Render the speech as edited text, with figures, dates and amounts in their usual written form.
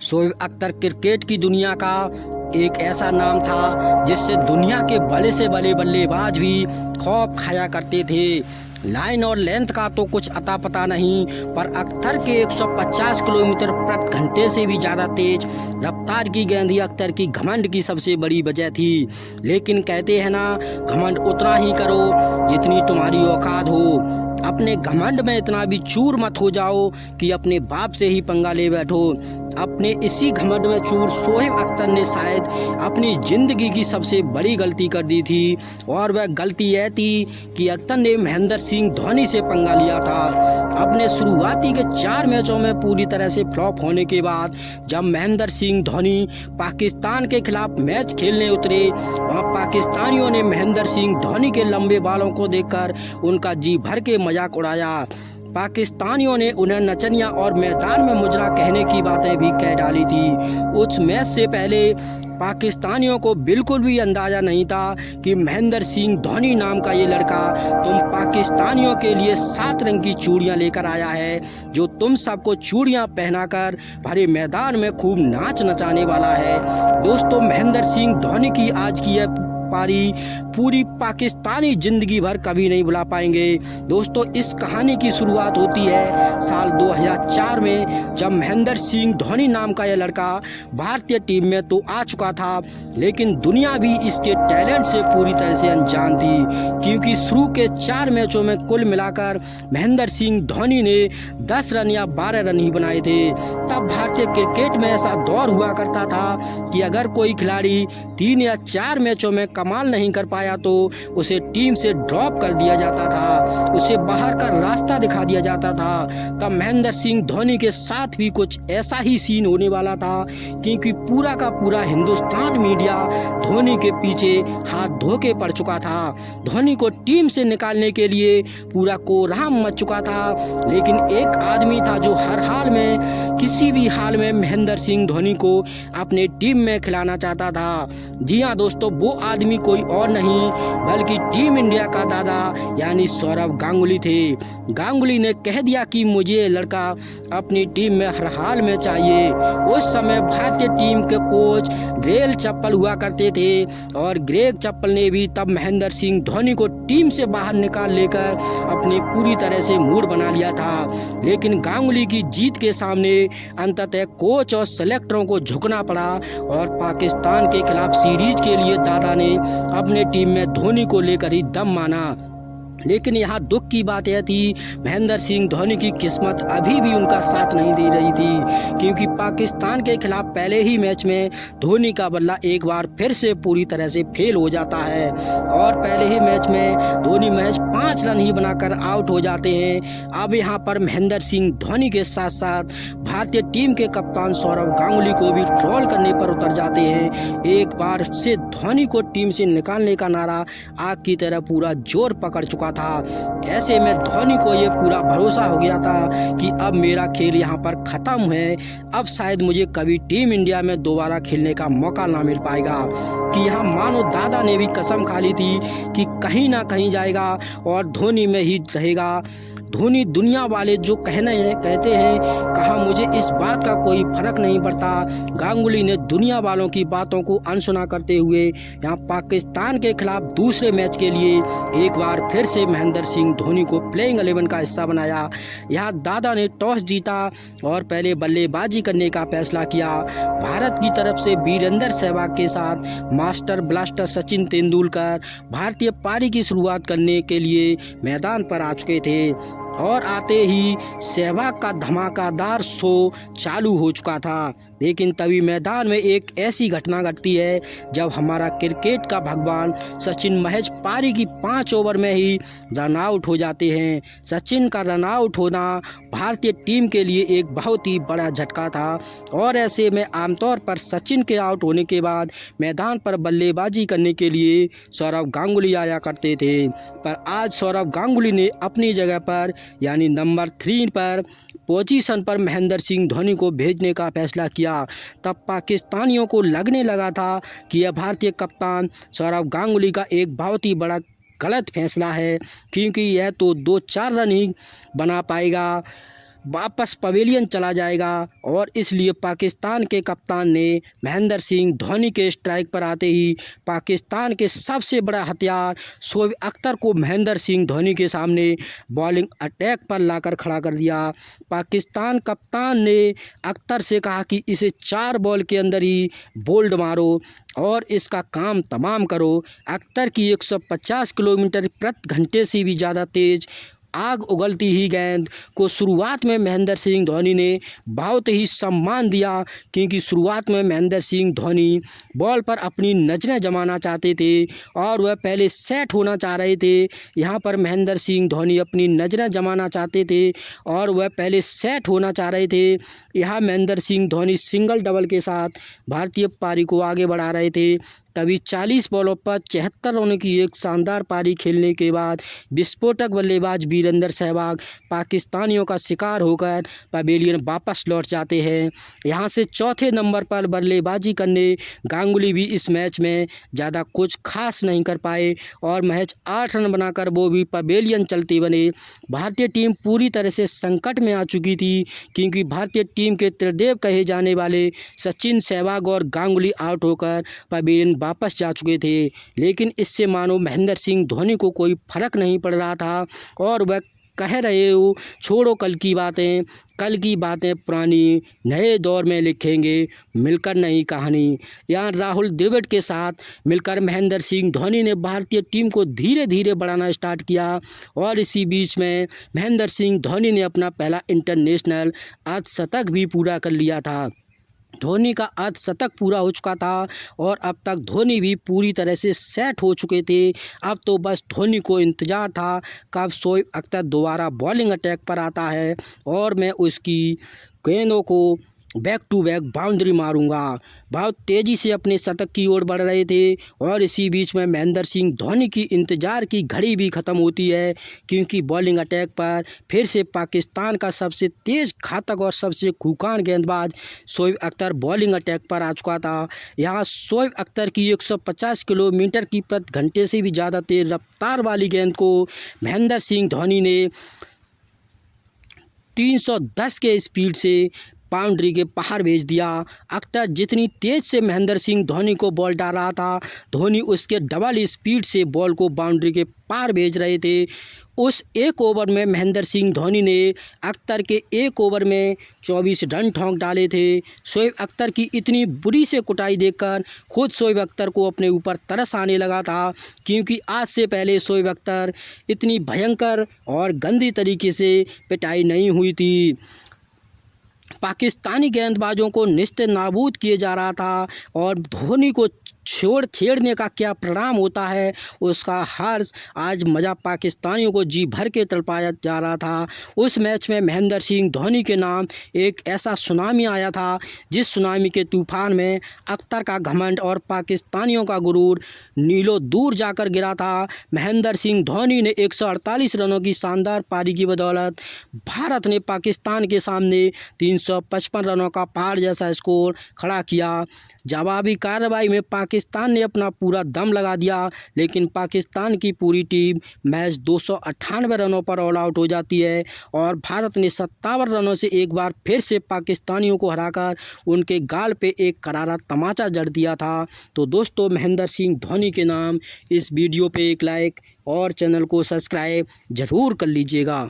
Shoaib Akhtar cricket की दुनिया का एक ऐसा नाम था जिससे दुनिया के बड़े से बड़े बल्लेबाज भी खौफ खाया करते थे। लाइन और लेंथ का तो कुछ अता पता नहीं, पर अख्तर के 150 किलोमीटर प्रति घंटे से भी ज़्यादा तेज रफ्तार की गेंद ही अख्तर की घमंड की सबसे बड़ी वजह थी। लेकिन कहते हैं ना, घमंड उतना ही करो जितनी तुम्हारी औकात हो। अपने घमंड में इतना भी चूर मत हो जाओ कि अपने बाप से ही पंगा ले बैठो। अपने इसी घमंड में चूर शोएब अख्तर ने शायद अपनी ज़िंदगी की सबसे बड़ी गलती कर दी थी, और वह गलती यह थी कि अख्तर ने महेंद्र सिंह धोनी से पंगा लिया था। अपने शुरुआती के 4 मैचों में पूरी तरह से फ्लॉप होने के बाद जब महेंद्र सिंह धोनी पाकिस्तान के खिलाफ मैच खेलने उतरे, वहाँ पाकिस्तानियों ने महेंद्र सिंह धोनी के लंबे बालों को देखकर उनका जी भर के मजाक उड़ाया। पाकिस्तानियों ने उन्हें नचनिया और मैदान में मुजरा कहने की बातें भी कह डाली थी। उस मैच से पहले पाकिस्तानियों को बिल्कुल भी अंदाज़ा नहीं था कि महेंद्र सिंह धोनी नाम का ये लड़का तुम पाकिस्तानियों के लिए 7 रंग की चूड़ियाँ लेकर आया है, जो तुम सबको चूड़ियाँ पहनाकर भरे मैदान में खूब नाच नचाने वाला है। दोस्तों, महेंद्र सिंह धोनी की आज की यह पारी पूरी पाकिस्तानी ज़िंदगी भर कभी नहीं भुला पाएंगे। दोस्तों, इस कहानी की शुरुआत होती है साल 2004 में, जब महेंद्र सिंह धोनी नाम का यह लड़का भारतीय टीम में तो आ चुका था, लेकिन दुनिया भी इसके टैलेंट से पूरी तरह से अनजान थी, क्योंकि शुरू के 4 मैचों में कुल मिलाकर महेंद्र सिंह धोनी ने 10 रन या 12 रन ही बनाए थे। तब भारतीय क्रिकेट में ऐसा दौर हुआ करता था कि अगर कोई खिलाड़ी 3 या 4 मैचों में कमाल नहीं कर पाया तो उसे टीम से ड्रॉप कर दिया जाता था, उसे बाहर का रास्ता दिखा दिया जाता था। तब महेंद्र सिंह धोनी के साथ भी कुछ ऐसा ही सीन होने वाला था, क्योंकि पूरा का पूरा हिंदुस्तान मीडिया धोनी के पीछे हाथ धो के पड़ चुका था। धोनी को टीम से निकालने के लिए पूरा कोहराम मच चुका था, लेकिन एक आदमी था जो हर हाल में, किसी भी हाल में महेंद्र सिंह धोनी को अपने टीम में खिलाना चाहता था। जी हाँ दोस्तों, वो आदमी कोई और नहीं बल्कि टीम इंडिया का दादा यानी सौरव गांगुली थे। गांगुली ने कह दिया कि मुझे ये लड़का अपनी टीम में हर हाल में चाहिए। उस समय भारतीय टीम के कोच ग्रेग चप्पल हुआ करते थे, और ग्रेग चप्पल ने भी तब महेंद्र सिंह धोनी को टीम से बाहर निकाल लेकर अपनी पूरी तरह से मूड बना लिया था। लेकिन गांगुली की जीत के सामने अंततः कोच और सेलेक्टरों को झुकना पड़ा, और पाकिस्तान के खिलाफ सीरीज के लिए दादा ने अपने टीम में धोनी को लेकर ही दम माना। लेकिन यहाँ दुख की बात यह थी, महेंद्र सिंह धोनी की किस्मत अभी भी उनका साथ नहीं दे रही थी, क्योंकि पाकिस्तान के खिलाफ पहले ही मैच में धोनी का बल्ला एक बार फिर से पूरी तरह से फेल हो जाता है, और पहले ही मैच में धोनी महज 5 रन ही बनाकर आउट हो जाते हैं। अब यहाँ पर महेंद्र सिंह धोनी के साथ साथ भारतीय टीम के कप्तान सौरव गांगुली को भी ट्रोल करने पर उतर जाते हैं। एक बार से धोनी को टीम से निकालने का नारा आग की तरह पूरा जोर पकड़ चुका था। ऐसे में धोनी को ये पूरा भरोसा हो गया था कि अब मेरा खेल यहाँ पर ख़त्म है, अब शायद मुझे कभी टीम इंडिया में दोबारा खेलने का मौका ना मिल पाएगा। कि यहाँ मानो दादा ने भी कसम खा ली थी कि कहीं ना कहीं जाएगा और धोनी में ही रहेगा। धोनी दुनिया वाले जो कहते हैं, कहा मुझे इस बात का कोई फर्क नहीं पड़ता। गांगुली ने दुनिया वालों की बातों को अनसुना करते हुए यहाँ पाकिस्तान के खिलाफ दूसरे मैच के लिए एक बार फिर से महेंद्र सिंह धोनी को प्लेइंग 11 का हिस्सा बनाया। यहाँ दादा ने टॉस जीता और पहले बल्लेबाजी करने का फैसला किया। भारत की तरफ से वीरेंद्र सहवाग के साथ मास्टर ब्लास्टर सचिन तेंदुलकर भारतीय पारी की शुरुआत करने के लिए मैदान पर आ चुके थे, और आते ही सहवाग का धमाकेदार शो चालू हो चुका था। लेकिन तभी मैदान में एक ऐसी घटना घटती है जब हमारा क्रिकेट का भगवान सचिन महज पारी की 5 ओवर में ही रन आउट हो जाते हैं। सचिन का रन आउट होना भारतीय टीम के लिए एक बहुत ही बड़ा झटका था, और ऐसे में आमतौर पर सचिन के आउट होने के बाद मैदान पर बल्लेबाजी करने के लिए सौरव गांगुली आया करते थे। पर आज सौरव गांगुली ने अपनी जगह पर यानी नंबर 3 पर पोजीशन पर महेंद्र सिंह धोनी को भेजने का फैसला किया। तब पाकिस्तानियों को लगने लगा था कि यह भारतीय कप्तान सौरव गांगुली का एक बहुत ही बड़ा गलत फैसला है, क्योंकि यह तो 2-4 रन ही बना पाएगा। वापस पवेलियन चला जाएगा और इसलिए पाकिस्तान के कप्तान ने महेंद्र सिंह धोनी के स्ट्राइक पर आते ही पाकिस्तान के सबसे बड़ा हथियार शोएब अख्तर को महेंद्र सिंह धोनी के सामने बॉलिंग अटैक पर लाकर खड़ा कर दिया। पाकिस्तान कप्तान ने अख्तर से कहा कि इसे 4 बॉल के अंदर ही बोल्ड मारो और इसका काम तमाम करो। अख्तर की 150 किलोमीटर प्रति घंटे से भी ज़्यादा तेज़ आग उगलती ही गेंद को शुरुआत में महेंद्र सिंह धोनी ने बहुत ही सम्मान दिया, क्योंकि शुरुआत में महेंद्र सिंह धोनी बॉल पर अपनी नज़रें जमाना चाहते थे और वह पहले सेट होना चाह रहे थे। यहाँ पर महेंद्र सिंह धोनी अपनी नज़रें जमाना चाहते थे और वह पहले सेट होना चाह रहे थे। यहाँ महेंद्र सिंह धोनी सिंगल डबल के साथ भारतीय पारी को आगे बढ़ा रहे थे। तभी 40 बॉलों पर 74 रनों की एक शानदार पारी खेलने के बाद विस्फोटक बल्लेबाज वीरेंद्र सहवाग पाकिस्तानियों का शिकार होकर पवेलियन वापस लौट जाते हैं। यहां से चौथे नंबर पर बल्लेबाजी करने गांगुली भी इस मैच में ज़्यादा कुछ खास नहीं कर पाए और महज 8 रन बनाकर वो भी पवेलियन चलते बने। भारतीय टीम पूरी तरह से संकट में आ चुकी थी, क्योंकि भारतीय टीम के त्रिदेव कहे जाने वाले सचिन, सहवाग और गांगुली आउट होकर पवेलियन वापस जा चुके थे। लेकिन इससे मानो महेंद्र सिंह धोनी को कोई फर्क नहीं पड़ रहा था और वह कह रहे हो, छोड़ो कल की बातें पुरानी, नए दौर में लिखेंगे मिलकर नई कहानी। यहाँ राहुल द्रविड़ के साथ मिलकर महेंद्र सिंह धोनी ने भारतीय टीम को धीरे धीरे बढ़ाना स्टार्ट किया और इसी बीच में महेंद्र सिंह धोनी ने अपना पहला इंटरनेशनल अर्धशतक भी पूरा कर लिया था। धोनी का अर्धशतक पूरा हो चुका था और अब तक धोनी भी पूरी तरह से सेट हो चुके थे। अब तो बस धोनी को इंतज़ार था कब शोएब अख्तर दोबारा बॉलिंग अटैक पर आता है और मैं उसकी गेंदों को बैक टू बैक बाउंड्री मारूंगा। बहुत तेज़ी से अपने शतक की ओर बढ़ रहे थे और इसी बीच में महेंद्र सिंह धोनी की इंतज़ार की घड़ी भी ख़त्म होती है, क्योंकि बॉलिंग अटैक पर फिर से पाकिस्तान का सबसे तेज़ घातक और सबसे खूंखार गेंदबाज शोएब अख्तर बॉलिंग अटैक पर आ चुका था। यहाँ शोएब अख्तर की 150 किलोमीटर की प्रति घंटे से भी ज़्यादा तेज़ रफ्तार वाली गेंद को महेंद्र सिंह धोनी ने 310 के स्पीड से बाउंड्री के बाहर भेज दिया। अख्तर जितनी तेज़ से महेंद्र सिंह धोनी को बॉल डाल रहा था, धोनी उसके डबल स्पीड से बॉल को बाउंड्री के पार भेज रहे थे। उस एक ओवर में महेंद्र सिंह धोनी ने अख्तर के एक ओवर में 24 रन ठोंक डाले थे। शोएब अख्तर की इतनी बुरी से कुटाई देखकर खुद शोएब अख्तर को अपने ऊपर तरस आने लगा था, क्योंकि आज से पहले शोएब अख्तर इतनी भयंकर और गंदी तरीके से पिटाई नहीं हुई थी। पाकिस्तानी गेंदबाजों को निस्ते नाबूद किए जा रहा था और धोनी को छेड़ने का क्या परिणाम होता है उसका हर्ष आज मज़ा पाकिस्तानियों को जी भर के तड़पाया जा रहा था। उस मैच में महेंद्र सिंह धोनी के नाम एक ऐसा सुनामी आया था, जिस सुनामी के तूफान में अख्तर का घमंड और पाकिस्तानियों का गुरूर नीलों दूर जाकर गिरा था। महेंद्र सिंह धोनी ने 148 रनों की शानदार पारी की बदौलत भारत ने पाकिस्तान के सामने 355 रनों का पहाड़ जैसा स्कोर खड़ा किया। जवाबी कार्रवाई में पाकिस्तान ने अपना पूरा दम लगा दिया, लेकिन पाकिस्तान की पूरी टीम मैच 298 रनों पर ऑल आउट हो जाती है और भारत ने 57 रनों से एक बार फिर से पाकिस्तानियों को हराकर उनके गाल पे एक करारा तमाचा जड़ दिया था। तो दोस्तों, महेंद्र सिंह धोनी के नाम इस वीडियो पे एक लाइक और चैनल को सब्सक्राइब ज़रूर कर लीजिएगा।